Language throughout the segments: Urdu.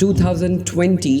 2020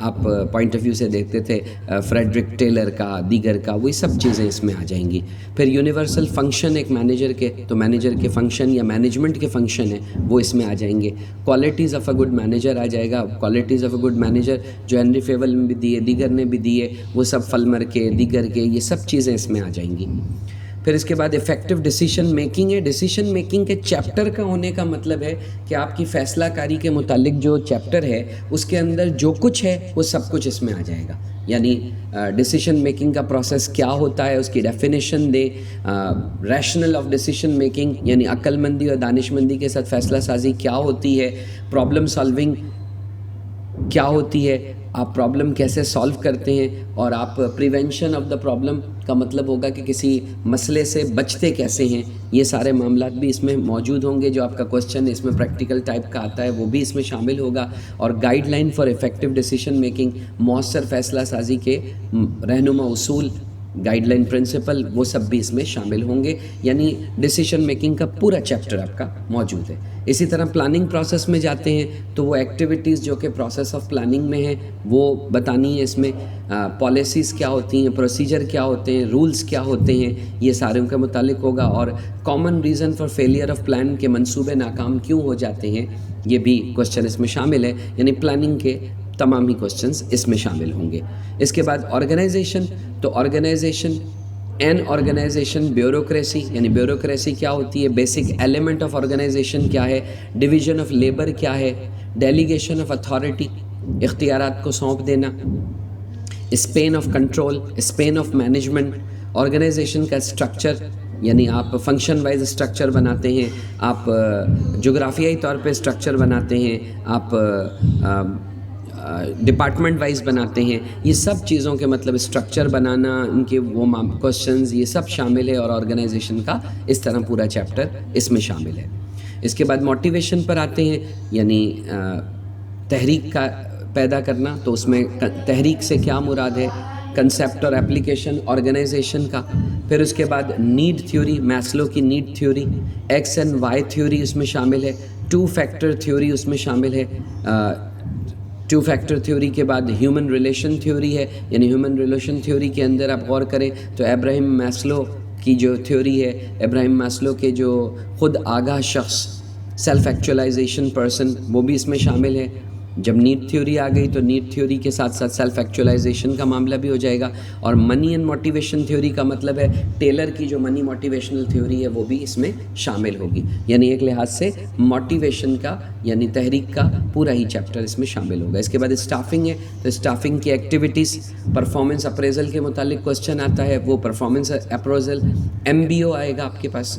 آپ پوائنٹ آف ویو سے دیکھتے تھے فریڈرک ٹیلر کا، دیگر کا، وہی سب چیزیں اس میں آ جائیں گی. پھر یونیورسل فنکشن ایک مینیجر کے، تو مینیجر کے فنکشن یا مینجمنٹ کے فنکشن ہیں وہ اس میں آ جائیں گے. Qualities of a good manager آ جائے گا. Qualities of a good manager جو ہنری فیول نے بھی دیے، دیگر نے بھی دیے، وہ سب فلمر کے، دیگر کے، یہ سب چیزیں اس میں آ جائیں گی. پھر اس کے بعد افیکٹو ڈیسیشن میکنگ ہے. ڈیسیشن میکنگ کے چیپٹر کا ہونے کا مطلب ہے کہ آپ کی فیصلہ کاری کے متعلق جو چیپٹر ہے اس کے اندر جو کچھ ہے وہ سب کچھ اس میں آ جائے گا. یعنی ڈیسیشن میکنگ کا پروسیس کیا ہوتا ہے، اس کی ڈیفینیشن دیں. ریشنل آف ڈیسیشن میکنگ یعنی عقل مندی اور دانش مندی کے ساتھ فیصلہ سازی کیا ہوتی ہے. پرابلم سالونگ کیا ہوتی ہے، آپ پرابلم کیسے سالو کرتے ہیں. اور آپ پریونشن آف دا پرابلم کا مطلب ہوگا کہ کسی مسئلے سے بچتے کیسے ہیں. یہ سارے معاملات بھی اس میں موجود ہوں گے. جو آپ کا کوشچن اس میں پریکٹیکل ٹائپ کا آتا ہے وہ بھی اس میں شامل ہوگا. اور guide line for effective decision making, مؤثر فیصلہ سازی کے رہنما اصول، گائیڈ لائن پرنسپل، وہ سب بھی اس میں شامل ہوں گے. یعنی ڈیسیشن میکنگ کا پورا چیپٹر آپ کا موجود ہے. اسی طرح پلاننگ پروسیس میں جاتے ہیں تو وہ ایکٹیویٹیز جو کہ پروسیس آف پلاننگ میں ہیں وہ بتانی ہے. اس میں پالیسیز کیا ہوتی ہیں، پروسیجر کیا ہوتے ہیں، رولز کیا ہوتے ہیں، یہ سارے کے متعلق ہوگا. اور common reason for failure of plan, کے منصوبے ناکام کیوں ہو جاتے ہیں، یہ بھی کوشچن اس میں شامل ہے. یعنی پلاننگ کے تمام ہی کوشچنز اس میں شامل ہوں گے. اس کے بعد آرگنائزیشن، تو آرگنائزیشن آرگنائزیشن بیوروکریسی، یعنی بیوروکریسی کیا ہوتی ہے، بیسک ایلیمنٹ آف آرگنائزیشن کیا ہے، ڈویژن آف لیبر کیا ہے، ڈیلیگیشن آف اتھارٹی، اختیارات کو سونپ دینا، span of control, span of management, organization کا اسٹرکچر، یعنی آپ فنکشن وائز اسٹرکچر بناتے ہیں، آپ جغرافیائی طور پہ اسٹرکچر بناتے ہیں، آپ ڈپارٹمنٹ وائز بناتے ہیں. یہ سب چیزوں کے مطلب اسٹرکچر بنانا، ان کے وہ کوشچنز، یہ سب شامل ہے. اور آرگنائزیشن کا اس طرح پورا چیپٹر اس میں شامل ہے. اس کے بعد موٹیویشن پر آتے ہیں، یعنی تحریک کا پیدا کرنا. تو اس میں تحریک سے کیا مراد ہے، کنسیپٹ اور اپلیکیشن آرگنائزیشن کا. پھر اس کے بعد نیڈ تھیوری، میسلو کی need theory, X and Y theory اس میں شامل ہے. 2 فیکٹر تھیوری اس میں شامل ہے. 2 فیکٹر تھیوری کے بعد ہیومن ریلیشن تھیوری ہے. یعنی ہیومن ریلیشن تھیوری کے اندر آپ غور کریں تو ابراہیم میسلو کی جو تھیوری ہے، ابراہیم میسلو کے جو خود آگاہ شخص، سیلف ایکچولائزیشن پرسن، وہ بھی اس میں شامل ہے. جب نیڈ تھیوری آ گئی تو نیڈ تھیوری کے ساتھ ساتھ سیلف ایکچولائزیشن کا معاملہ بھی ہو جائے گا. اور منی اینڈ موٹیویشن تھیوری کا مطلب ہے ٹیلر کی جو منی موٹیویشنل تھیوری ہے وہ بھی اس میں شامل ہوگی. یعنی ایک لحاظ سے موٹیویشن کا، یعنی تحریک کا پورا ہی چیپٹر اس میں شامل ہوگا. اس کے بعد اسٹافنگ ہے، تو اسٹافنگ کی ایکٹیویٹیز، پرفارمنس اپریزل کے متعلق کوشچن آتا ہے، وہ performance appraisal. M B O آئے گا آپ کے پاس،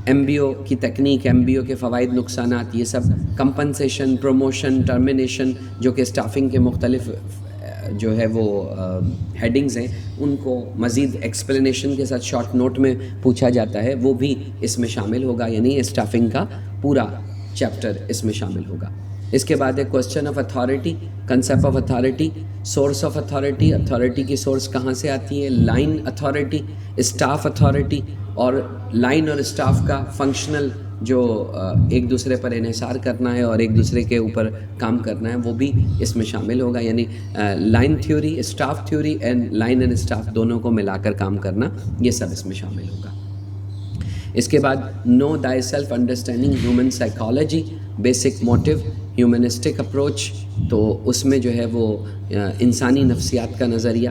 ایم بی او کی تکنیک، ایم بی او کے فوائد نقصانات، یہ سب. کمپنسیشن، پروموشن، ٹرمینیشن، جو کہ اسٹافنگ کے مختلف جو ہے وہ ہیڈنگز ہیں، ان کو مزید ایکسپلینیشن کے ساتھ شارٹ نوٹ میں پوچھا جاتا ہے، وہ بھی اس میں شامل ہوگا. یعنی اسٹافنگ کا پورا چیپٹر اس میں شامل ہوگا. اس کے بعد ایک question of authority, concept of authority, source of authority, authority کی سورس کہاں سے آتی ہے، لائن اتھارٹی، اسٹاف اتھارٹی. اور لائن اور اسٹاف کا فنکشنل جو ایک دوسرے پر انحصار کرنا ہے اور ایک دوسرے کے اوپر کام کرنا ہے، وہ بھی اس میں شامل ہوگا. یعنی line theory, staff theory and line and staff دونوں کو ملا کر کام کرنا، یہ سب اس میں شامل ہوگا. اس کے بعد نو دائی self, understanding human psychology, basic motive, humanistic approach. تو اس میں جو ہے وہ انسانی نفسیات کا نظریہ،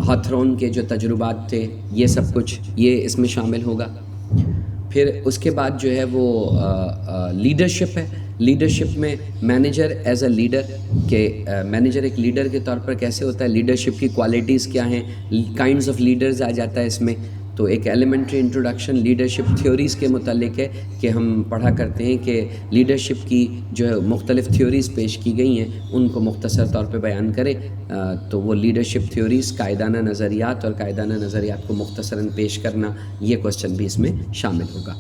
ہاتھرون کے جو تجربات تھے، یہ سب کچھ یہ اس میں شامل ہوگا. پھر اس کے بعد جو ہے وہ لیڈرشپ ہے. لیڈرشپ میں مینیجر ایز اے لیڈر، کہ مینیجر ایک لیڈر کے طور پر کیسے ہوتا ہے، لیڈرشپ کی کوالٹیز کیا ہیں، کائنڈز آف لیڈرز آ جاتا ہے اس میں. تو ایک ایلیمنٹری انٹروڈکشن لیڈرشپ تھیوریز کے متعلق ہے کہ ہم پڑھا کرتے ہیں کہ لیڈرشپ کی جو ہے مختلف تھیوریز پیش کی گئی ہیں ان کو مختصر طور پہ بیان کریں. تو وہ لیڈرشپ تھیوریز، قائدانہ نظریات اور قائدانہ نظریات کو مختصراً پیش کرنا، یہ کوشچن بھی اس میں شامل ہوگا.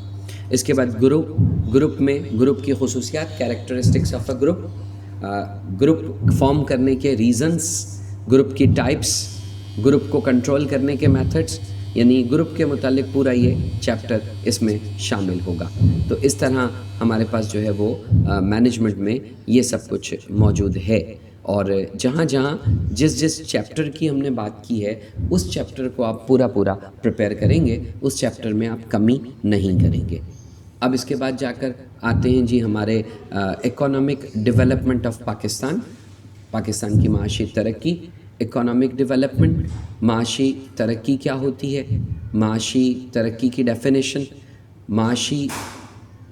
اس کے بعد گروپ میں گروپ کی خصوصیات، characteristics of a group, group form کرنے کے ریزنز، گروپ کی ٹائپس، گروپ کو کنٹرول کرنے کے میتھڈس، یعنی گروپ کے متعلق پورا یہ چیپٹر اس میں شامل ہوگا. تو اس طرح ہمارے پاس جو ہے وہ مینجمنٹ میں یہ سب کچھ موجود ہے. اور جہاں جہاں جس چیپٹر کی ہم نے بات کی ہے اس چیپٹر کو آپ پورا پریپیئر کریں گے، اس چیپٹر میں آپ کمی نہیں کریں گے۔ اب اس کے بعد جا کر آتے ہیں جی ہمارے اکنامک ڈیولپمنٹ آف پاکستان کی معاشی ترقی۔ اکنامک ڈیولپمنٹ، معاشی ترقی کیا ہوتی ہے، معاشی ترقی کی ڈیفینیشن، معاشی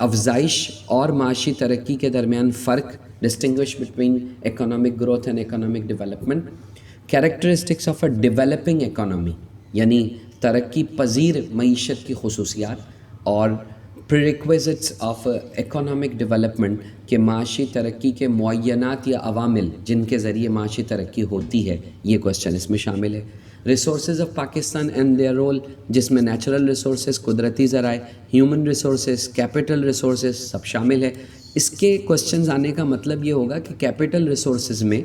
افزائش اور معاشی ترقی کے درمیان فرق، distinguish between economic growth and economic development, characteristics of a developing economy یعنی ترقی پذیر معیشت کی خصوصیات، اور پریریکویزٹس آف اکنامک ڈیولپمنٹ کہ معاشی ترقی کے معینات یا عوامل جن کے ذریعے معاشی ترقی ہوتی ہے، یہ کوشچن اس میں شامل ہے۔ Resources of Pakistan and their role, جس میں نیچرل ریسورسز، قدرتی ذرائع، ہیومن ریسورسز، کیپٹل ریسورسز سب شامل ہے۔ اس کے کوشچنز آنے کا مطلب یہ ہوگا کہ کیپٹل ریسورسز میں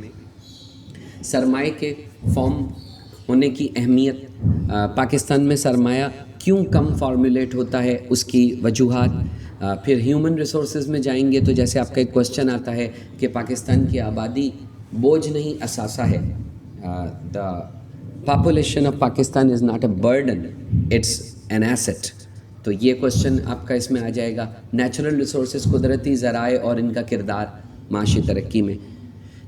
سرمایہ کے فارم ہونے کی اہمیت، پاکستان میں سرمایہ کیوں کم فارمولیٹ ہوتا ہے اس کی وجوہات، پھر ہیومن ریسورسز میں جائیں گے تو جیسے آپ کا ایک کوشچن آتا ہے کہ پاکستان کی آبادی بوجھ نہیں اثاثہ ہے، the population of Pakistan is not a burden it's an asset, تو یہ کوشچن آپ کا اس میں آ جائے گا۔ نیچرل ریسورسز، قدرتی ذرائع اور ان کا کردار معاشی ترقی میں۔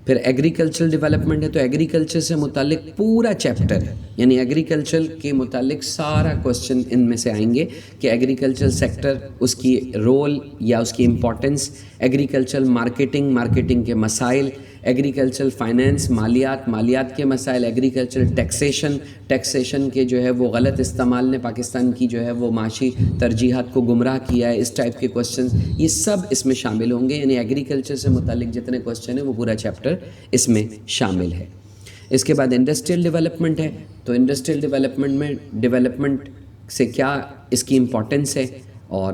پھر ایگریکلچرل ڈیولپمنٹ ہے تو ایگریکلچر سے متعلق پورا چیپٹر ہے، یعنی ایگریکلچر کے متعلق سارا کوشچن ان میں سے آئیں گے کہ ایگریکلچر سیکٹر، اس کی رول یا اس کی امپورٹنس، ایگریکلچر مارکیٹنگ کے مسائل، ایگریکلچر فائنینس، مالیات کے مسائل، ایگریکلچر ٹیکسیشن کے جو ہے وہ غلط استعمال نے پاکستان کی جو ہے وہ معاشی ترجیحات کو گمراہ کیا ہے، اس ٹائپ کے کوشچنز یہ سب اس میں شامل ہوں گے، یعنی ایگریکلچر سے متعلق جتنے کوشچن ہیں وہ پورا چیپٹر اس میں شامل ہے۔ اس کے بعد انڈسٹریل ڈیولپمنٹ ہے تو انڈسٹریل ڈیولپمنٹ میں ڈیولپمنٹ سے کیا اس کی امپورٹنس ہے، اور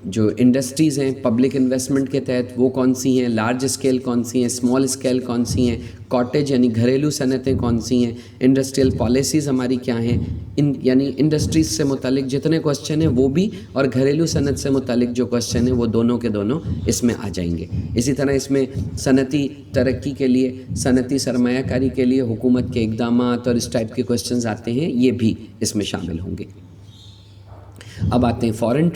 جو انڈسٹریز ہیں پبلک انویسٹمنٹ کے تحت وہ کون سی ہیں، لارج اسکیل کون سی ہیں، اسمال اسکیل کون سی ہیں، کاٹیج یعنی گھریلو صنعتیں کون سی ہیں، انڈسٹریل پالیسیز ہماری کیا ہیں، یعنی انڈسٹریز سے متعلق جتنے کوشچن ہیں وہ بھی، اور گھریلو صنعت سے متعلق جو کوشچن ہیں وہ دونوں کے دونوں اس میں آ جائیں گے۔ اسی طرح اس میں صنعتی ترقی کے لیے، صنعتی سرمایہ کاری کے لیے حکومت کے اقدامات اور اس ٹائپ کے کوشچنز آتے ہیں، یہ بھی اس میں شامل ہوں گے۔ اب آتے ہیں فارن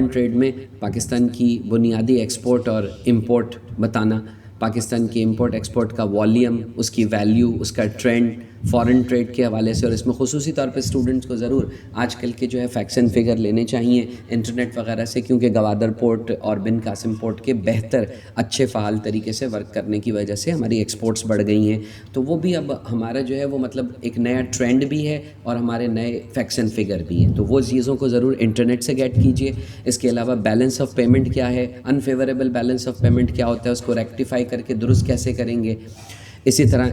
ٹریڈ میں پاکستان کی بنیادی ایکسپورٹ اور امپورٹ بتانا، پاکستان کی امپورٹ ایکسپورٹ کا والیوم، اس کی ویلیو، اس کا ٹرینڈ فارن ٹریڈ کے حوالے سے، اور اس میں خصوصی طور پہ اسٹوڈنٹس کو ضرور آج کل کے جو ہے فیکٹس اینڈ فگر لینے چاہیے انٹرنیٹ وغیرہ سے، کیونکہ گوادر پورٹ اور بن قاسم پورٹ کے بہتر اچھے فعال طریقے سے ورک کرنے کی وجہ سے ہماری ایکسپورٹس بڑھ گئی ہیں، تو وہ بھی اب ہمارا جو ہے وہ مطلب ایک نیا ٹرینڈ بھی ہے اور ہمارے نئے فیکٹس اینڈ فگر بھی ہیں، تو وہ چیزوں کو ضرور انٹرنیٹ سے گیٹ کیجیے۔ اس کے علاوہ بیلنس آف پیمنٹ کیا ہے، انفیوریبل بیلنس آف پیمنٹ کیا ہوتا ہے، اس کو ریکٹیفائی کر کے درست کیسے کریں گے۔ اسی طرح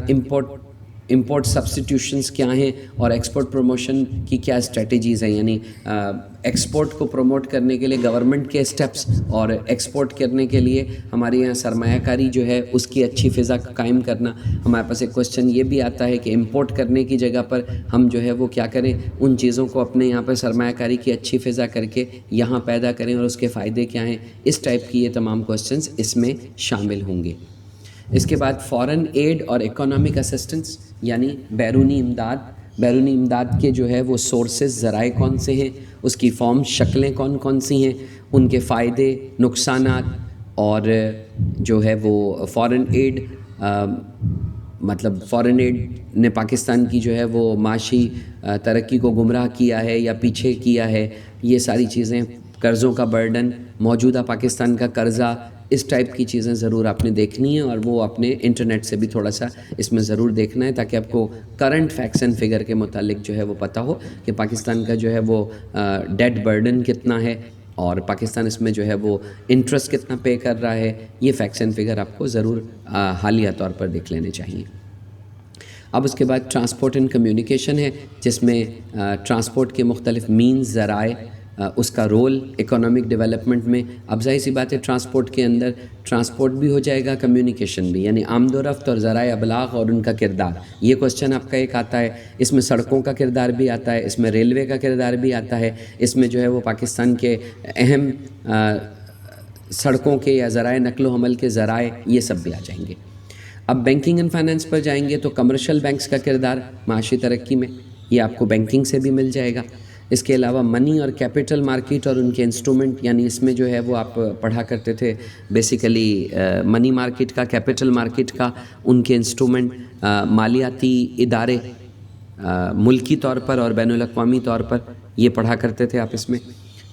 امپورٹ سبسٹیٹیوشنز کیا ہیں اور ایکسپورٹ پروموشن کی کیا اسٹریٹجیز ہیں، یعنی ایکسپورٹ کو پروموٹ کرنے کے لیے گورنمنٹ کے اسٹیپس، اور ایکسپورٹ کرنے کے لیے ہمارے یہاں سرمایہ کاری جو ہے اس کی اچھی فضا قائم کرنا۔ ہمارے پاس ایک کوشچن یہ بھی آتا ہے کہ امپورٹ کرنے کی جگہ پر ہم جو ہے وہ کیا کریں، ان چیزوں کو اپنے یہاں پر سرمایہ کاری کی اچھی فضا کر کے یہاں پیدا کریں اور اس کے فائدے کیا ہیں، اس ٹائپ کی یہ تمام کوشچنز اس میں شامل ہوں گے۔ اس کے بعد فارن ایڈ اور اکنامک اسسٹنس یعنی بیرونی امداد کے جو ہے وہ سورسز، ذرائع کون سے ہیں، اس کی فارم، شکلیں کون سی ہیں، ان کے فائدے، نقصانات، اور جو ہے وہ فارن ایڈ نے پاکستان کی جو ہے وہ معاشی ترقی کو گمراہ کیا ہے یا پیچھے کیا ہے، یہ ساری چیزیں، قرضوں کا برڈن، موجودہ پاکستان کا قرضہ، اس ٹائپ کی چیزیں ضرور آپ نے دیکھنی ہیں، اور وہ اپنے انٹرنیٹ سے بھی تھوڑا سا اس میں ضرور دیکھنا ہے تاکہ آپ کو کرنٹ فیکٹس اینڈ فگر کے متعلق جو ہے وہ پتہ ہو کہ پاکستان کا جو ہے وہ ڈیٹ برڈن کتنا ہے، اور پاکستان اس میں جو ہے وہ انٹرسٹ کتنا پے کر رہا ہے، یہ فیکٹس اینڈ فگر آپ کو ضرور حالیہ طور پر دیکھ لینے چاہیے۔ اب اس کے بعد ٹرانسپورٹ اینڈ کمیونیکیشن ہے، جس میں ٹرانسپورٹ کے مختلف مینز، ذرائع، اس کا رول اکنامک ڈیولپمنٹ میں۔ اب ظاہر سی بات ہے ٹرانسپورٹ کے اندر ٹرانسپورٹ بھی ہو جائے گا، کمیونیکیشن بھی، یعنی آمد و رفت اور ذرائع ابلاغ اور ان کا کردار، یہ کوشچن آپ کا ایک آتا ہے۔ اس میں سڑکوں کا کردار بھی آتا ہے، اس میں ریلوے کا کردار بھی آتا ہے، اس میں جو ہے وہ پاکستان کے اہم سڑکوں کے یا ذرائع نقل و حمل کے ذرائع، یہ سب بھی آ جائیں گے۔ اب بینکنگ اینڈ فائنانس پر جائیں گے تو کمرشل بینکس کا کردار معاشی ترقی میں، یہ آپ کو بینکنگ سے بھی مل جائے گا. اس کے علاوہ منی اور کیپٹل مارکیٹ اور ان کے انسٹرومنٹ، یعنی اس میں جو ہے وہ آپ پڑھا کرتے تھے بیسیکلی منی مارکیٹ کا، کیپٹل مارکیٹ کا، ان کے انسٹرومنٹ، مالیاتی ادارے ملکی طور پر اور بین الاقوامی طور پر، یہ پڑھا کرتے تھے آپ اس میں.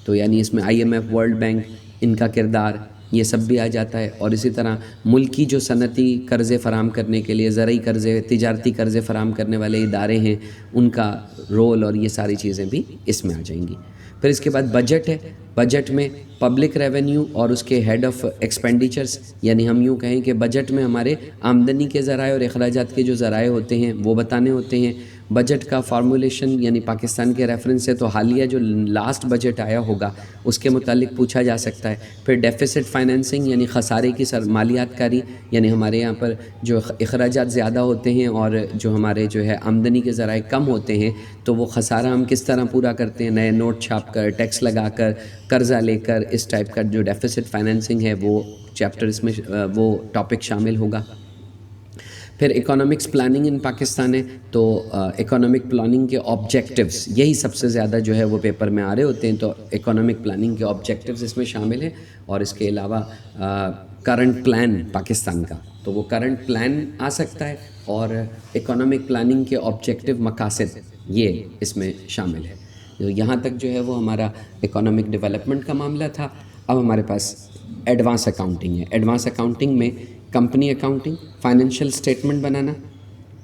تو یعنی اس میں IMF، ورلڈ بینک، ان کا کردار یہ سب بھی آ جاتا ہے. اور اسی طرح ملکی جو صنعتی قرضے فراہم کرنے کے لیے، زرعی قرضے، تجارتی قرضے فراہم کرنے والے ادارے ہیں، ان کا رول اور یہ ساری چیزیں بھی اس میں آ جائیں گی. پھر اس کے بعد بجٹ ہے. بجٹ میں پبلک ریونیو اور اس کے ہیڈ آف ایکسپینڈیچرز، یعنی ہم یوں کہیں کہ بجٹ میں ہمارے آمدنی کے ذرائع اور اخراجات کے جو ذرائع ہوتے ہیں وہ بتانے ہوتے ہیں. بجٹ کا فارمولیشن یعنی پاکستان کے ریفرنس سے تو حالیہ جو لاسٹ بجٹ آیا ہوگا اس کے متعلق پوچھا جا سکتا ہے. پھر ڈیفیسٹ فائنینسنگ یعنی خسارے کی مالیات کاری، یعنی ہمارے یہاں پر جو اخراجات زیادہ ہوتے ہیں اور جو ہمارے جو ہے آمدنی کے ذرائع کم ہوتے ہیں، تو وہ خسارہ ہم کس طرح پورا کرتے ہیں، نئے نوٹ چھاپ کر، ٹیکس لگا کر، قرضہ لے کر، اس ٹائپ کا جو ڈیفیسٹ فائنینسنگ ہے وہ چیپٹر اس میں وہ ٹاپک شامل ہوگا. پھر اکنامکس پلاننگ ان پاکستان ہے، تو اکنامک پلاننگ کے آبجیکٹیوز یہی سب سے زیادہ جو ہے وہ پیپر میں آ رہے ہوتے ہیں. تو اکنامک پلاننگ کے آبجیکٹیوز اس میں شامل ہیں. اور اس کے علاوہ کرنٹ پلان پاکستان کا، تو وہ کرنٹ پلان آ سکتا ہے، اور اکنامک پلاننگ کے آبجیکٹیو مقاصد یہ اس میں شامل ہے. یہاں تک جو ہے وہ ہمارا اکنامک ڈیولپمنٹ کا معاملہ تھا. اب ہمارے پاس ایڈوانس اکاؤنٹنگ ہے. ایڈوانس اکاؤنٹنگ میں کمپنی اکاؤنٹنگ، فائنینشیل اسٹیٹمنٹ بنانا.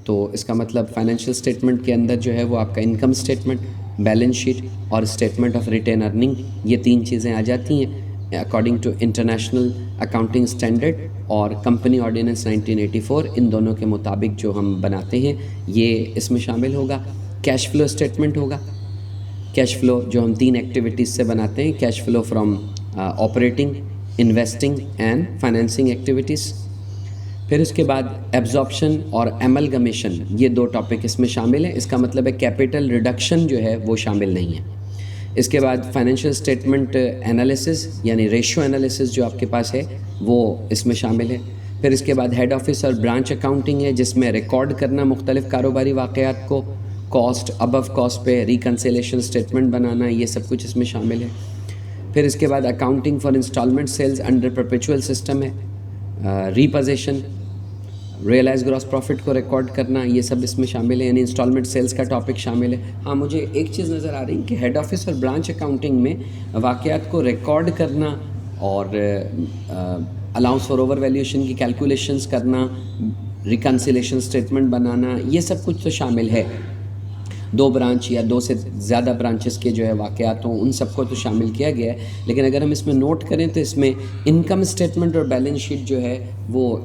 تو اس کا مطلب فائنینشیل اسٹیٹمنٹ کے اندر جو ہے وہ آپ کا انکم اسٹیٹمنٹ، بیلنس شیٹ اور اسٹیٹمنٹ آف ریٹین ارننگ، یہ 3 چیزیں آ جاتی ہیں according to international accounting standard اور کمپنی آرڈیننس 1984. ان دونوں کے مطابق جو ہم بناتے ہیں یہ اس میں شامل ہوگا. کیش فلو اسٹیٹمنٹ ہوگا. کیش فلو جو ہم 3 ایکٹیویٹیز سے بناتے ہیں، cash flow from operating, investing and financing activities. پھر اس کے بعد ایبزارپشن اور ایملگمیشن، یہ 2 ٹاپک اس میں شامل ہیں. اس کا مطلب ہے کیپٹل ریڈکشن جو ہے وہ شامل نہیں ہے. اس کے بعد فائنینشیل اسٹیٹمنٹ انالیسس یعنی ریشو انالیسس جو آپ کے پاس ہے وہ اس میں شامل ہے. پھر اس کے بعد ہیڈ آفس اور برانچ اکاؤنٹنگ ہے، جس میں ریکارڈ کرنا مختلف کاروباری واقعات کو، کاسٹ ابو کاسٹ پہ ریکنسیلیشن اسٹیٹمنٹ بنانا، یہ سب کچھ اس میں شامل ہے. پھر اس کے بعد accounting for installment sales under perpetual system ہے. ریپوزیشن، ریئلائز گراس پروفٹ کو ریکارڈ کرنا، یہ سب اس میں شامل ہے، یعنی انسٹالمنٹ سیلز کا ٹاپک شامل ہے. ہاں مجھے ایک چیز نظر آ رہی ہے کہ ہیڈ آفس اور برانچ اکاؤنٹنگ میں واقعات کو ریکارڈ کرنا اور الاؤنس فار اوور ویلیوشن کی کیلکولیشنز کرنا، ریکنسیلیشن اسٹیٹمنٹ بنانا، یہ سب کچھ تو شامل ہے. 2 برانچ یا 2 سے زیادہ برانچز کے جو ہے واقعات ہوں، ان سب کو تو شامل کیا گیا ہے. لیکن اگر ہم اس میں نوٹ کریں تو اس میں انکم اسٹیٹمنٹ اور بیلنس شیٹ جو ہے وہ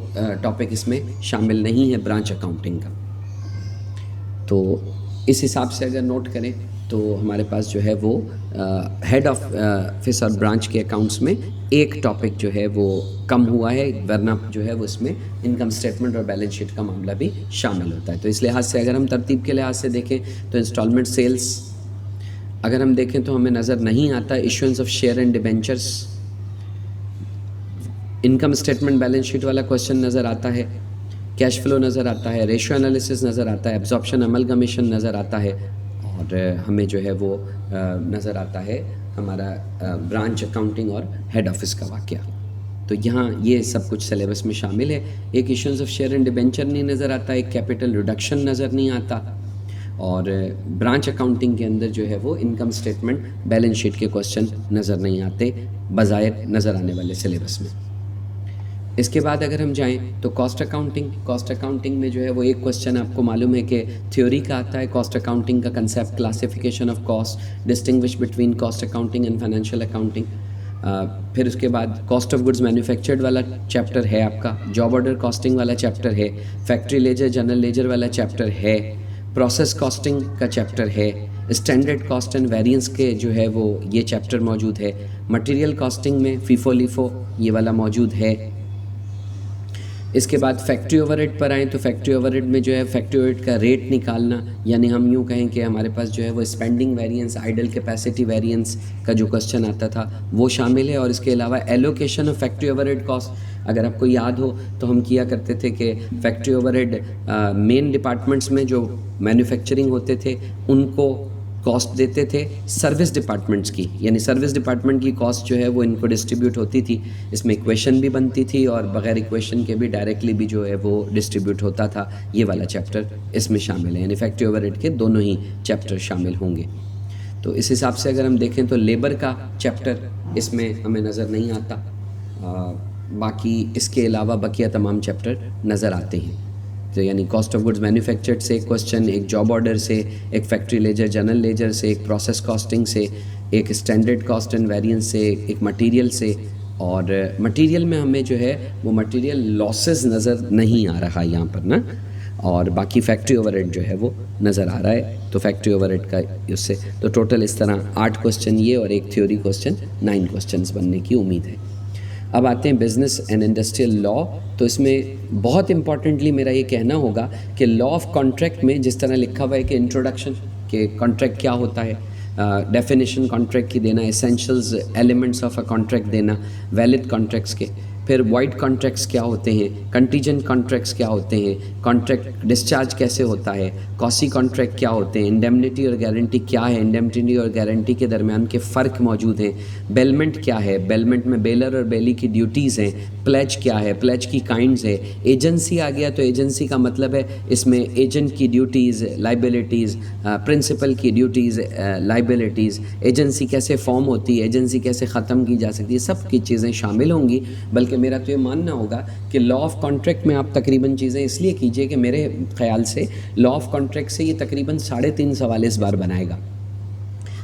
ٹاپک اس میں شامل نہیں ہے برانچ اکاؤنٹنگ کا. تو اس حساب سے اگر نوٹ کریں تو ہمارے پاس جو ہے وہ ہیڈ آف آفس اور برانچ کے اکاؤنٹس میں ایک ٹاپک جو ہے وہ کم ہوا ہے، ورنہ جو ہے وہ اس میں انکم اسٹیٹمنٹ اور بیلنس شیٹ کا معاملہ بھی شامل ہوتا ہے. تو اس لحاظ سے اگر ہم ترتیب کے لحاظ سے دیکھیں تو انسٹالمنٹ سیلز اگر ہم دیکھیں تو ہمیں نظر نہیں آتا. Issuance of share and debentures, income statement balance sheet والا کوشچن نظر آتا ہے. کیش فلو نظر آتا ہے، ریشو انالیسس نظر آتا ہے، ایبزارپشن ایملگمیشن نظر آتا ہے، اور ہمیں جو ہے وہ نظر آتا ہے ہمارا برانچ اکاؤنٹنگ اور ہیڈ آفس کا واقعہ. تو یہاں یہ سب کچھ سلیبس میں شامل ہے. ایک issuance of share and debenture نہیں نظر آتا، ایک کیپٹل ریڈکشن نظر نہیں آتا، اور برانچ اکاؤنٹنگ کے اندر جو ہے وہ انکم اسٹیٹمنٹ بیلنس شیٹ کے کوشچن نظر نہیں آتے بظاہر نظر آنے والے سلیبس میں. اس کے بعد اگر ہم جائیں تو کاسٹ اکاؤنٹنگ میں جو ہے وہ ایک کوشچن آپ کو معلوم ہے کہ تھیوری کا آتا ہے. کاسٹ اکاؤنٹنگ کا concept, classification of cost, distinguish between cost accounting and financial accounting. پھر اس کے بعد کاسٹ آف گڈز مینوفیکچرڈ والا چیپٹر ہے آپ کا، جاب آرڈر کاسٹنگ والا چیپٹر ہے، فیکٹری لیجر جنرل لیجر والا چیپٹر ہے، پروسیس کاسٹنگ کا چیپٹر ہے، اسٹینڈرڈ کاسٹ اینڈ ویریئنس کے جو ہے وہ یہ چیپٹر موجود ہے. مٹیریل کاسٹنگ میں فیفو لیفو یہ والا موجود ہے. اس کے بعد فیکٹری اوور ہیڈ پر آئیں تو فیکٹری اوور ہیڈ میں جو ہے فیکٹری اوور ہیڈ کا ریٹ نکالنا، یعنی ہم یوں کہیں کہ ہمارے پاس جو ہے وہ spending variance, idle capacity variance کا جو کوسچن آتا تھا وہ شامل ہے، اور اس کے علاوہ allocation of factory overhead cost. اگر آپ کو یاد ہو تو ہم کیا کرتے تھے کہ فیکٹری اوور ہیڈ مین ڈپارٹمنٹس میں جو مینوفیکچرنگ ہوتے تھے ان کو کاسٹ دیتے تھے سروس ڈپارٹمنٹس کی، یعنی سروس ڈپارٹمنٹ کی کاسٹ جو ہے وہ ان کو ڈسٹریبیوٹ ہوتی تھی. اس میں ایکویشن بھی بنتی تھی اور بغیر ایکویشن کے بھی ڈائریکٹلی بھی جو ہے وہ ڈسٹریبیوٹ ہوتا تھا. یہ والا چیپٹر اس میں شامل ہے، یعنی فیکٹری اوور ہیڈ کے دونوں ہی چیپٹر شامل ہوں گے. تو اس حساب سے اگر ہم دیکھیں تو لیبر کا چیپٹر اس میں ہمیں نظر نہیں آتا، باقی اس کے علاوہ بقیہ تمام چیپٹر نظر آتے ہیں. تو یعنی کاسٹ آف گڈز مینوفیکچرڈ سے ایک کوسچن، ایک جاب آرڈر سے، ایک فیکٹری لیجر جنرل لیجر سے، ایک پروسیس کاسٹنگ سے، ایک اسٹینڈرڈ کاسٹ اینڈ ویریئنس سے، ایک مٹیریل سے. اور مٹیریل میں ہمیں جو ہے وہ مٹیریل لاسز نظر نہیں آ رہا یہاں پر نا، اور باقی فیکٹری اوور ہیڈ جو ہے وہ نظر آ رہا ہے. تو فیکٹری اوور ہیڈ کا اس سے تو ٹوٹل اس طرح 8 کوسچن یہ اور ایک تھیوری کوسچن 9 کوسچنز بننے کی امید ہے. اب آتے ہیں بزنس اینڈ انڈسٹریل لا. تو اس میں بہت امپورٹنٹلی میرا یہ کہنا ہوگا کہ لا آف کانٹریکٹ میں جس طرح لکھا ہوا ہے کہ انٹروڈکشن، کہ کانٹریکٹ کیا ہوتا ہے، ڈیفینیشن کانٹریکٹ کی دینا، ایسینشلز ایلیمنٹس آف اے کانٹریکٹ دینا، ویلڈ کانٹریکٹس کے، پھر وائڈ کانٹریکٹس کیا ہوتے ہیں، کنٹیجنٹ کانٹریکٹس کیا ہوتے ہیں، کانٹریکٹ ڈسچارج کیسے ہوتا ہے، کاسی کانٹریکٹ کیا ہوتے ہیں، انڈیمنیٹی اور گارنٹی کیا ہے، انڈیمنیٹی اور گارنٹی کے درمیان کے فرق موجود ہیں، بیلمنٹ کیا ہے، بیلمنٹ میں بیلر اور بیلی کی ڈیوٹیز ہیں، پلیج کیا ہے، پلیج کی کائنڈز ہے. ایجنسی آ گیا تو ایجنسی کا مطلب ہے اس میں ایجنٹ کی ڈیوٹیز، لائبلٹیز، پرنسپل کی ڈیوٹیز، لائبلٹیز، ایجنسی کیسے فارم ہوتی ہے، ایجنسی کیسے ختم کی جا سکتی ہے، سب کی چیزیں شامل ہوں گی. بلکہ میرا تو یہ ماننا ہوگا کہ لا آف کانٹریکٹ میں آپ تقریباً چیزیں اس لیے کیجئے کہ میرے خیال سے لا آف کانٹریکٹ سے یہ تقریباً 3.5 سوال اس بار بنائے گا،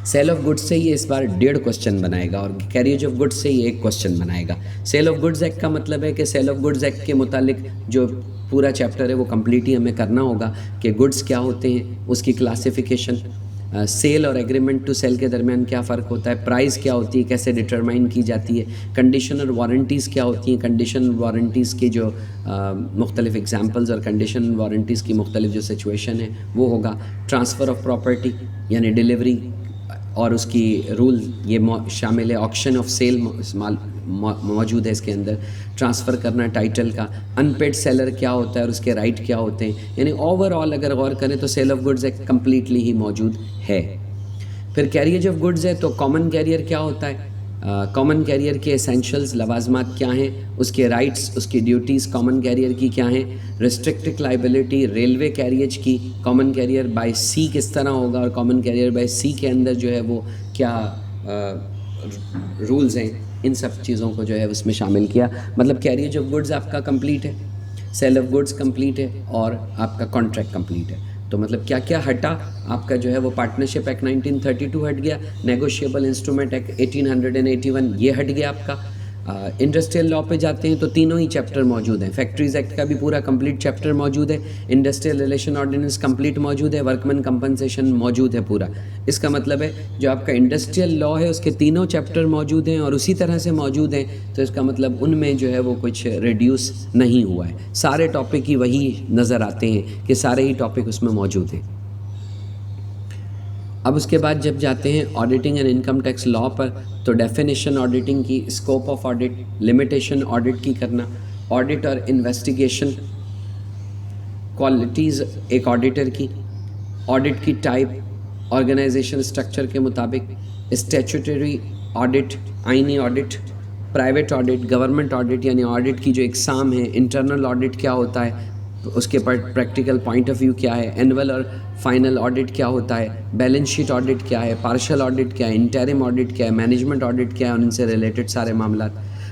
سیل آف گڈس سے یہ اس بار 1.5 کوسچن بنائے گا، اور کیریج آف گڈس سے یہ 1 کوسچن بنائے گا. سیل آف گڈز ایکٹ کا مطلب ہے کہ سیل آف گڈز ایکٹ کے متعلق جو پورا چیپٹر ہے وہ کمپلیٹ ہی ہمیں کرنا ہوگا کہ گڈس کیا ہوتے ہیں، اس کی کلاسیفیکیشن، سیل اور ایگریمنٹ ٹو سیل کے درمیان کیا فرق ہوتا ہے، پرائز کیا ہوتی ہے، کیسے ڈٹرمائن کی جاتی ہے، کنڈیشن اور وارنٹیز کیا ہوتی ہیں، کنڈیشن اور وارنٹیز کی جو مختلف ایگزامپلز اور کنڈیشن اور وارنٹیز کی مختلف جو سچویشن ہے وہ ہوگا. ٹرانسفر آف پراپرٹی یعنی ڈیلیوری اور اس کی رول یہ شامل ہے، آکشن آف سیل موجود ہے اس کے اندر، ٹرانسفر کرنا ٹائٹل کا، ان پیڈ سیلر کیا ہوتا ہے اور اس کے رائٹ کیا ہوتے ہیں. یعنی اوور آل اگر غور کریں تو سیل آف گڈز ایک کمپلیٹلی ہی موجود ہے. پھر کیریج آف گڈز ہے تو کامن کیریئر کیا ہوتا ہے، کامن کیریئر کے اسینشلز لوازمات کیا ہیں، اس کے رائٹس، اس کی ڈیوٹیز کامن کیریئر کی کیا ہیں، ریسٹرکٹڈ لائبلٹی ریلوے کیریج کی، کامن کیریئر بائی سی کس طرح ہوگا، اور کامن کیریئر بائی سی کے اندر جو ہے وہ کیا رولز ہیں، ان سب چیزوں کو جو ہے اس میں شامل کیا. مطلب کیریج آف گڈز آپ کا کمپلیٹ ہے، سیل آف گڈز کمپلیٹ ہے، اور آپ کا کانٹریکٹ کمپلیٹ ہے. تو مطلب کیا کیا ہٹا آپ کا جو ہے وہ پارٹنرشپ ایکٹ 1932 ہٹ گیا، نیگوشیبل انسٹرومنٹ ایکٹ 1881 یہ ہٹ گیا آپ کا. انڈسٹریل لاء پہ جاتے ہیں تو تینوں ہی چیپٹر موجود ہیں، فیکٹریز ایکٹ کا بھی پورا کمپلیٹ چیپٹر موجود ہے، انڈسٹریل ریلیشن آرڈیننس کمپلیٹ موجود ہے، ورکمن کمپنسیشن موجود ہے پورا. اس کا مطلب ہے جو آپ کا انڈسٹریل لاء ہے اس کے تینوں چیپٹر موجود ہیں اور اسی طرح سے موجود ہیں، تو اس کا مطلب ان میں جو ہے وہ کچھ ریڈیوس نہیں ہوا ہے، سارے ٹاپک ہی وہی نظر آتے ہیں کہ سارے ہی ٹاپک اس میں موجود ہیں. اب اس کے بعد جب جاتے ہیں auditing and income tax law پر تو ڈیفینیشن آڈیٹنگ کی، scope of audit, limitation audit کی کرنا، آڈٹ اور انویسٹیگیشن، کوالٹیز ایک آڈیٹر کی، آڈٹ کی ٹائپ، آرگنائزیشن اسٹرکچر کے مطابق، اسٹیچوٹری آڈٹ، آئینی audit, private audit, government audit یعنی آڈٹ کی جو اقسام ہیں، انٹرنل آڈٹ کیا ہوتا ہے، اس کے پریکٹیکل پوائنٹ آف ویو کیا ہے، اینول اور فائنل آڈٹ کیا ہوتا ہے، بیلنس شیٹ آڈٹ کیا ہے، پارشل آڈٹ کیا ہے، انٹرم آڈٹ کیا ہے، مینجمنٹ آڈٹ کیا ہے اور ان سے ریلیٹڈ سارے معاملات،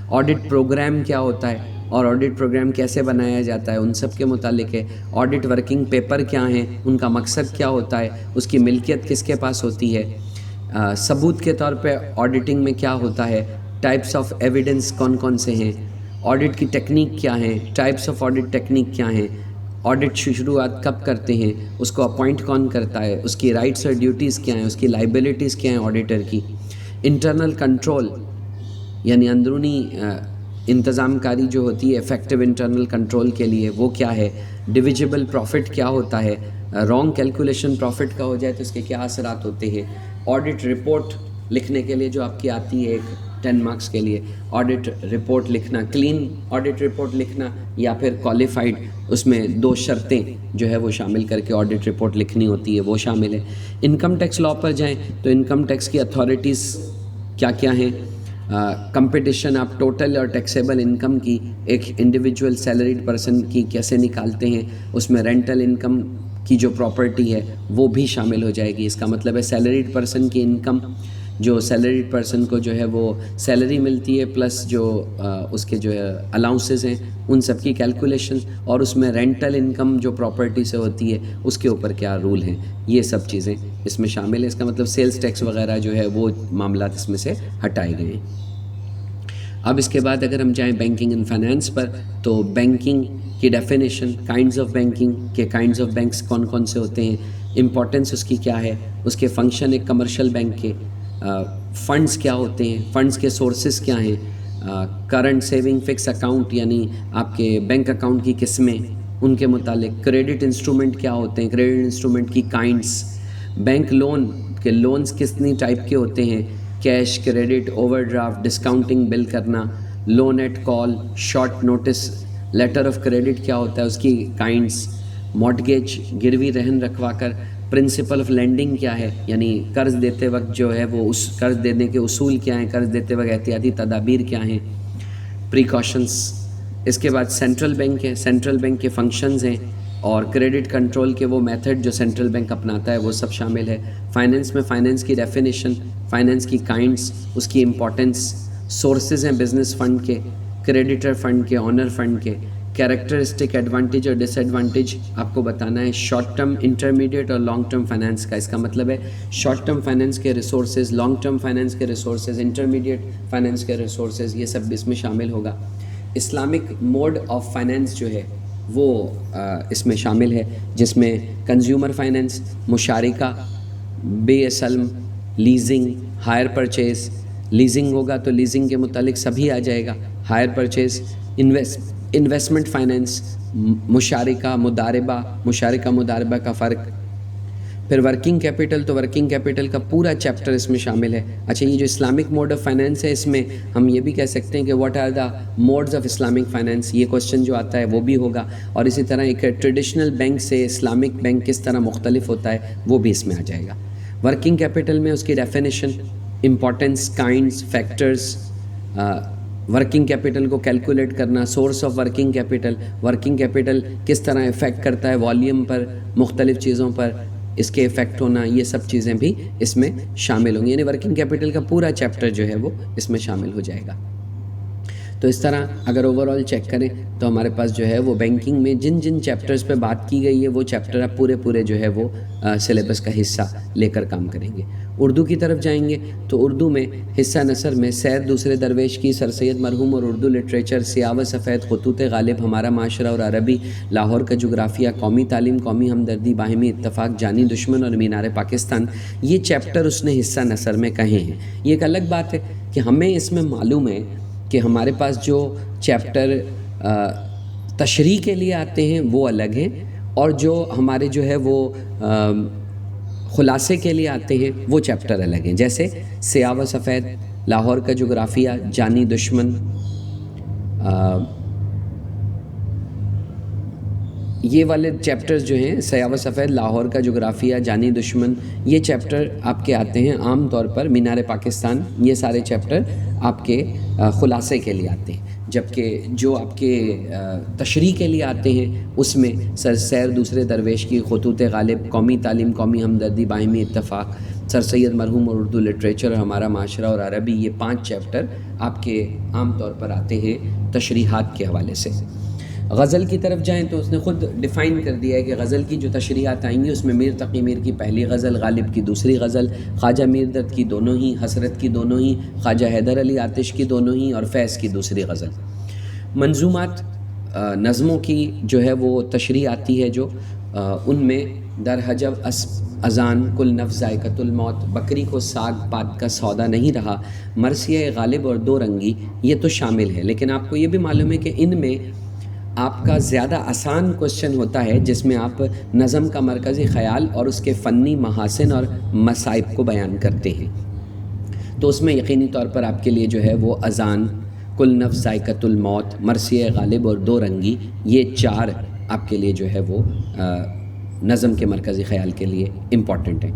آڈٹ پروگرام کیا ہوتا ہے اور آڈٹ پروگرام کیسے بنایا جاتا ہے ان سب کے متعلق ہے، آڈٹ ورکنگ پیپر کیا ہیں، ان کا مقصد کیا ہوتا ہے، اس کی ملکیت کس کے پاس ہوتی ہے، ثبوت کے طور پہ آڈیٹنگ میں کیا ہوتا ہے، ٹائپس آف ایویڈنس کون کون سے ہیں، آڈٹ کی ٹیکنیک کیا ہیں، ٹائپس آف آڈٹ ٹیکنیک کیا ہیں، آڈٹ شروعات کب کرتے ہیں، اس کو اپوائنٹ کون کرتا ہے، اس کی رائٹس اور ڈیوٹیز کیا ہیں، اس کی لائبلٹیز کیا ہیں آڈیٹر کی، انٹرنل کنٹرول یعنی اندرونی انتظام کاری جو ہوتی ہے افیکٹو انٹرنل کنٹرول کے لیے وہ کیا ہے، ڈویژیبل پروفٹ کیا ہوتا ہے، رانگ کیلکولیشن پروفٹ کا ہو جائے تو اس کے کیا اثرات ہوتے ہیں، آڈٹ رپورٹ لکھنے کے لیے جو آپ کی آتی ہے ایک 10 مارکس کے لیے، آڈٹ رپورٹ لکھنا، کلین آڈٹ رپورٹ لکھنا یا پھر کوالیفائڈ، اس میں 2 شرطیں جو ہے وہ شامل کر کے آڈٹ رپورٹ لکھنی ہوتی ہے، وہ شامل ہے۔ انکم ٹیکس لاء پر جائیں تو انکم ٹیکس کی اتھارٹیز کیا کیا ہیں، کمپٹیشن آپ ٹوٹل اور ٹیکسیبل انکم کی ایک انڈیویجول سیلریڈ پرسن کی کیسے نکالتے ہیں، اس میں رینٹل انکم کی جو پراپرٹی ہے وہ بھی شامل ہو جائے گی۔ اس کا مطلب ہے سیلریڈ پرسن کی انکم، جو سیلریڈ پرسن کو جو ہے وہ سیلری ملتی ہے پلس جو اس کے جو ہے الاؤنسز ہیں ان سب کی کیلکولیشن، اور اس میں رینٹل انکم جو پراپرٹی سے ہوتی ہے اس کے اوپر کیا رول ہیں، یہ سب چیزیں اس میں شامل ہیں۔ اس کا مطلب سیلز ٹیکس وغیرہ جو ہے وہ معاملات اس میں سے ہٹائے گئے ہیں۔ اب اس کے بعد اگر ہم جائیں بینکنگ اینڈ فائنینس پر، تو بینکنگ کی ڈیفینیشن، کائنڈز آف بینکنگ کے کائنڈز آف بینکس کون کون سے ہوتے ہیں، امپورٹنس اس کی کیا ہے، اس کے فنکشن ایک کمرشل بینک کے، فنڈز کیا ہوتے ہیں، فنڈز کے سورسز کیا ہیں، کرنٹ سیونگ فکس اکاؤنٹ یعنی آپ کے بینک اکاؤنٹ کی قسمیں، ان کے متعلق کریڈٹ انسٹرومنٹ کیا ہوتے ہیں، کریڈٹ انسٹرومنٹ کی کائنڈس، بینک لون کے لونز کتنی ٹائپ کے ہوتے ہیں، cash, credit, overdraft, discounting bill کرنا، loan at call, short notice, letter of credit کیا ہوتا ہے اس کی کائنڈس، مارٹگیج گروی رہن رکھوا کر، پرنسپل آف لینڈنگ کیا ہے یعنی قرض دیتے وقت جو ہے وہ اس قرض دینے کے اصول کیا ہیں، قرض دیتے وقت احتیاطی تدابیر کیا ہیں، پریکاشنس۔ اس کے بعد سینٹرل بینک ہے، سینٹرل بینک کے فنکشنز ہیں اور کریڈٹ کنٹرول کے وہ میتھڈ جو سینٹرل بینک اپناتا ہے وہ سب شامل ہے۔ فائنینس میں فائنینس کی ڈیفینیشن، فائنینس کی کائنڈس، اس کی امپورٹنس، سورسز ہیں بزنس فنڈ کے، کریڈیٹر فنڈ کے، آنر فنڈ کے، کیریکٹرسٹک ایڈوانٹیج اور ڈس ایڈوانٹیج آپ کو بتانا ہے، شارٹ ٹرم، انٹرمیڈیٹ اور لانگ ٹرم فائنینس کا۔ اس کا مطلب ہے شارٹ ٹرم فائنینس کے ریسورسز، لانگ ٹرم فائنینس کے ریسورسز، انٹرمیڈیٹ فائنینس کے ریسورسز، یہ سب اس میں شامل ہوگا۔ اسلامک موڈ آف فائنینس جو ہے وہ اس میں شامل ہے، جس میں کنزیومر فائنینس، مشارکہ، بے سلم، لیزنگ، ہائر پرچیز، لیزنگ ہوگا تو لیزنگ کے متعلق سبھی آ جائے گا، ہائر پرچیز، انویسٹمنٹ فائنینس، مشارکہ، مداربہ کا فرق، پھر ورکنگ کیپٹل، تو ورکنگ کیپٹل کا پورا چیپٹر اس میں شامل ہے۔ اچھا، یہ جو اسلامک موڈ آف فائنینس ہے اس میں ہم یہ بھی کہہ سکتے ہیں کہ what are the modes of Islamic finance, یہ کوشچن جو آتا ہے وہ بھی ہوگا، اور اسی طرح ایک ٹریڈیشنل بینک سے اسلامک بینک کس طرح مختلف ہوتا ہے وہ بھی اس میں آ جائے گا۔ ورکنگ کیپٹل میں اس کی definition, importance, kinds, factors, working capital کو کیلکولیٹ کرنا، سورس آف ورکنگ کیپٹل کس طرح افیکٹ کرتا ہے والیوم پر، مختلف چیزوں پر اس کے افیکٹ ہونا، یہ سب چیزیں بھی اس میں شامل ہوں گی، یعنی ورکنگ کیپٹل کا پورا چیپٹر جو ہے وہ اس میں شامل ہو جائے گا۔ تو اس طرح اگر اوور آل چیک کریں تو ہمارے پاس جو ہے وہ بینکنگ میں جن جن چیپٹرز پہ بات کی گئی ہے وہ چیپٹر آپ پورے جو ہے وہ سلیبس کا حصہ لے کر کام کریں گے۔ اردو کی طرف جائیں گے تو اردو میں حصہ نثر میں سید دوسرے درویش کی، سر سید مرحوم اور اردو لٹریچر، سیاہ و سفید، خطوط غالب، ہمارا معاشرہ اور عربی، لاہور کا جغرافیہ، قومی تعلیم، قومی ہمدردی، باہمی اتفاق، جانی دشمن اور مینار پاکستان، یہ چیپٹر اس نے حصہ نثر میں کہے ہیں۔ یہ ایک الگ بات ہے کہ ہمیں اس میں معلوم ہے کہ ہمارے پاس جو چیپٹر تشریح کے لیے آتے ہیں وہ الگ ہیں، اور جو ہمارے جو ہے وہ خلاصے کے لیے آتے ہیں وہ چیپٹر الگ ہیں، جیسے سیاہ و سفید، لاہور کا جغرافیہ، جانی دشمن، یہ والے چیپٹرز جو ہیں سیاہ و سفید، لاہور کا جغرافیہ، جانی دشمن، یہ چیپٹر آپ کے آتے ہیں عام طور پر مینار پاکستان، یہ سارے چیپٹر آپ کے خلاصے کے لیے آتے ہیں، جبکہ جو آپ کے تشریح کے لیے آتے ہیں اس میں سر سید دوسرے درویش کی، خطوط غالب، قومی تعلیم، قومی ہمدردی، باہمی اتفاق، سر سید مرحوم اور اردو لٹریچر، ہمارا معاشرہ اور عربی، یہ 5 چیپٹر آپ کے عام طور پر آتے ہیں تشریحات کے حوالے سے۔ غزل کی طرف جائیں تو اس نے خود ڈیفائن کر دیا ہے کہ غزل کی جو تشریحات آئیں گی اس میں میر تقی میر کی پہلی غزل، غالب کی دوسری غزل، خواجہ میر درد کی دونوں ہی، حسرت کی دونوں ہی، خواجہ حیدر علی آتش کی دونوں ہی، اور فیض کی دوسری غزل۔ منظومات، نظموں کی جو ہے وہ تشریح آتی ہے جو ان میں در حجب اذان، کل نفس ذائقۃ الموت، بکری کو ساگ پات کا سودا نہیں رہا، مرثیہ غالب اور دو رنگی، یہ تو شامل ہے. لیکن آپ کو یہ بھی معلوم ہے کہ ان میں آپ کا زیادہ آسان کوشچن ہوتا ہے جس میں آپ نظم کا مرکزی خیال اور اس کے فنی محاسن اور مصائب کو بیان کرتے ہیں. تو اس میں یقینی طور پر آپ کے لیے جو ہے وہ اذان، کل نفس ذائقۃ الموت، مرثیہ غالب اور دو رنگی، یہ 4 آپ کے لیے جو ہے وہ نظم کے مرکزی خیال کے لیے امپورٹنٹ ہیں.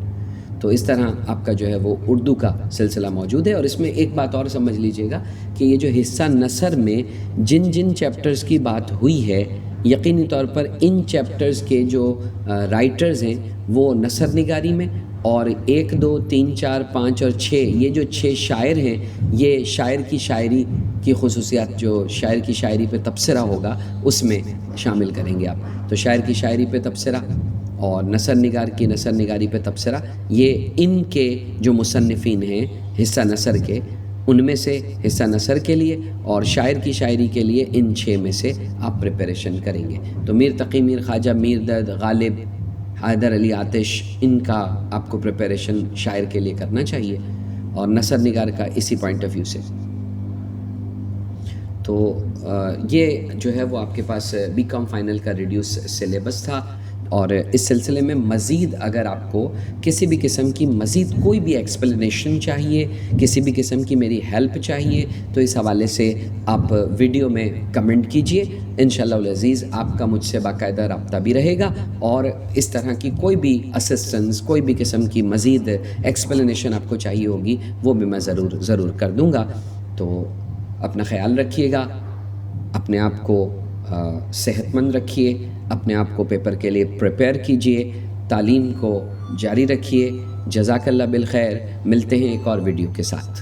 تو اس طرح آپ کا جو ہے وہ اردو کا سلسلہ موجود ہے. اور اس میں ایک بات اور سمجھ لیجئے گا کہ یہ جو حصہ نثر میں جن جن چیپٹرز کی بات ہوئی ہے، یقینی طور پر ان چیپٹرز کے جو رائٹرز ہیں وہ نثر نگاری میں، اور 1 2 3 4 5 اور 6 یہ جو 6 شاعر ہیں، یہ شاعر کی شاعری کی خصوصیات، جو شاعر کی شاعری پہ تبصرہ ہوگا اس میں شامل کریں گے آپ. تو شاعر کی شاعری پہ تبصرہ اور نثر نگار کی نثر نگاری پہ تبصرہ، یہ ان کے جو مصنفین ہیں حصہ نثر کے، ان میں سے حصہ نثر کے لیے اور شاعر کی شاعری کے لیے ان 6 میں سے آپ پریپریشن کریں گے. تو میر تقی، میر خواجہ، میر درد، غالب، حیدر علی آتش، ان کا آپ کو پریپریشن شاعر کے لیے کرنا چاہیے، اور نثر نگار کا اسی پوائنٹ آف ویو سے. تو یہ جو ہے وہ آپ کے پاس بی کام فائنل کا ریڈیوس سلیبس تھا. اور اس سلسلے میں مزید اگر آپ کو کسی بھی قسم کی مزید کوئی بھی ایکسپلینیشن چاہیے، کسی بھی قسم کی میری ہیلپ چاہیے، تو اس حوالے سے آپ ویڈیو میں کمنٹ کیجئے. انشاءاللہ العزیز آپ کا مجھ سے باقاعدہ رابطہ بھی رہے گا، اور اس طرح کی کوئی بھی اسسٹنس، کوئی بھی قسم کی مزید ایکسپلینیشن آپ کو چاہیے ہوگی وہ بھی میں ضرور کر دوں گا. تو اپنا خیال رکھیے گا، اپنے آپ کو صحت مند رکھیے، اپنے آپ کو پیپر کے لیے پریپیئر کیجئے، تعلیم کو جاری رکھیے. جزاک اللہ بالخیر. ملتے ہیں ایک اور ویڈیو کے ساتھ.